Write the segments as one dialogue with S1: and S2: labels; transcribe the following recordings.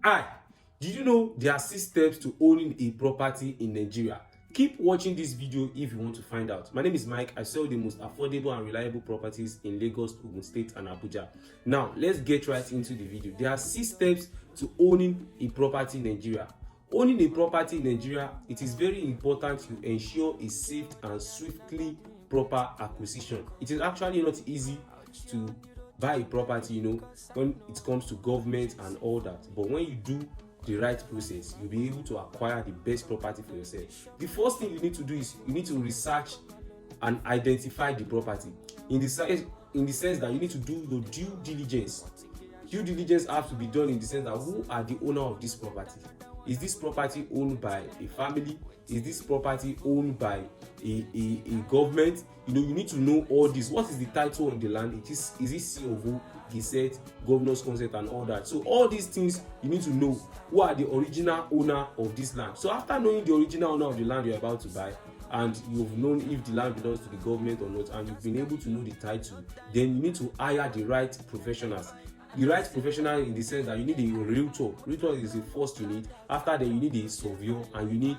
S1: Hi, did you know there are 6 steps to owning a property in Nigeria? Keep watching this video if you want to find out. My name is Mike. I sell the most affordable and reliable properties in Lagos, Ogun State, and Abuja. Now, let's get right into the video. There are 6 steps to owning a property in Nigeria. Owning a property in Nigeria, it is very important to ensure a safe and swiftly proper acquisition. It is actually not easy to buy a property, when it comes to government and all that. But when you do the right process, you'll be able to acquire the best property for yourself. The first thing you need to do is you need to research and identify the property in the sense that you need to do your due diligence. Due diligence has to be done in the sense that who are the owner of this property? Is this property owned by a family? Is this property owned by a government? You need to know all this. What is the title on the land? Is it COO, Gazette, governor's consent, and all that? So all these things you need to know. Who are the original owner of this land? So after knowing the original owner of the land you're about to buy, and you've known if the land belongs to the government or not, and you've been able to know the title, then you need to hire the right professionals. The right professional in the sense that you need a realtor. Realtor is the first you need. After that, you need a surveyor and you need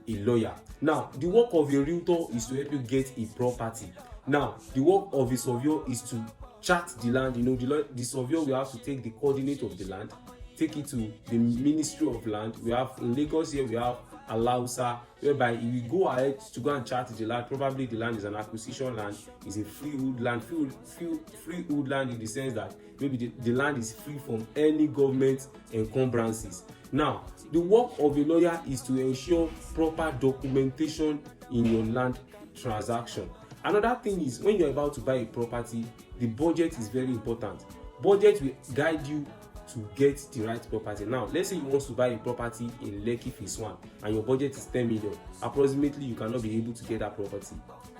S1: a lawyer. Now, the work of a realtor is to help you get a property. Now, the work of a surveyor is to chart the land. The surveyor will have to take the coordinate of the land, take it to the Ministry of Land. We have in Lagos here, we have Alausa, whereby if you go ahead to go and chart the land, probably the land is an acquisition land, is a freehold land, freehold land in the sense that maybe the land is free from any government encumbrances. Now, the work of a lawyer is to ensure proper documentation in your land transaction. Another thing is when you're about to buy a property, the budget is very important. Budget will guide you to get the right property. Now, let's say you want to buy a property in Lekki Phase 1 and your budget is 10 million. Approximately, you cannot be able to get that property.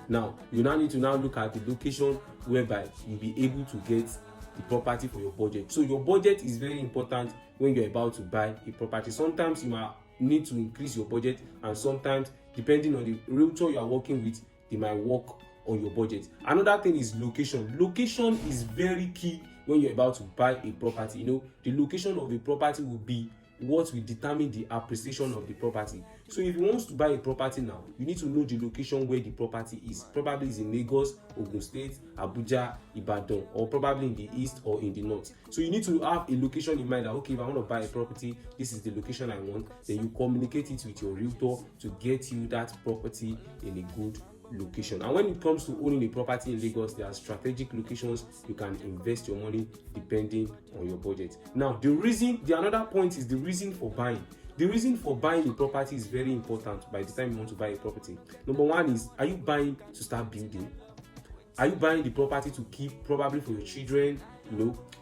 S1: Now, you now need to look at the location whereby you'll be able to get the property for your budget. So your budget is very important when you're about to buy a property. Sometimes you might need to increase your budget, and sometimes, depending on the realtor you are working with, they might work on your budget. Another thing is location. Location is very key when you're about to buy a property. The location of a property will be what will determine the appreciation of the property. So if you want to buy a property now, you need to know the location where the property is. Probably is in Lagos, Ogun State, Abuja, Ibadan, or probably in the east or in the north. So you need to have a location in mind that, okay, if I want to buy a property, this is the location I want. Then you communicate it with your realtor to get you that property in a good location. And when it comes to owning a property in Lagos, there are strategic locations you can invest your money depending on your budget. Now, the another point is the reason for buying. The reason for buying a property is very important by the time you want to buy a property. Number one is, are you buying to start building? Are you buying the property to keep, probably for your children,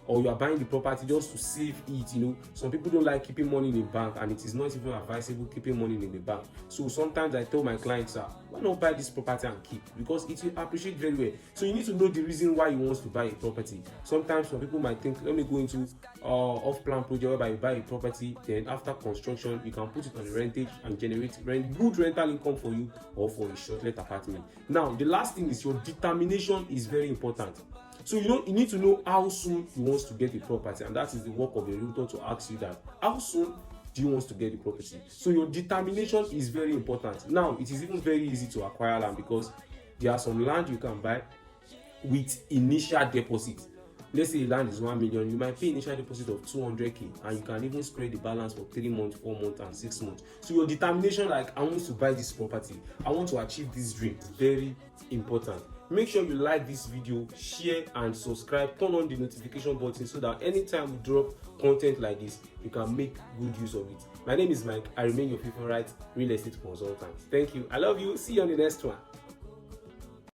S1: or you are buying the property just to save it? Some people don't like keeping money in the bank, and it is not even advisable keeping money in the bank. So sometimes I tell my clients, why not buy this property and keep? Because it will appreciate very well. So you need to know the reason why you want to buy a property. Sometimes some people might think, let me go into off-plan project whereby you buy a property, then after construction you can put it on the rentage and generate good rental income for you, or for a short-let apartment. Now, the last thing is your determination is very important. So you need to know how soon you want to get the property, and that is the work of a realtor to ask you that. How soon do you want to get the property? So your determination is very important. Now, it is even very easy to acquire land because there are some land you can buy with initial deposit. Let's say land is 1 million, you might pay initial deposit of 200k, and you can even spread the balance for 3 months, 4 months, and 6 months. So your determination, like, I want to buy this property, I want to achieve this dream, very important. Make sure you like this video, share and subscribe, turn on the notification button so that anytime we drop content like this, you can make good use of it. My name is Mike. I remain your favorite real estate consultant. Thank you. I love you. See you on the next one.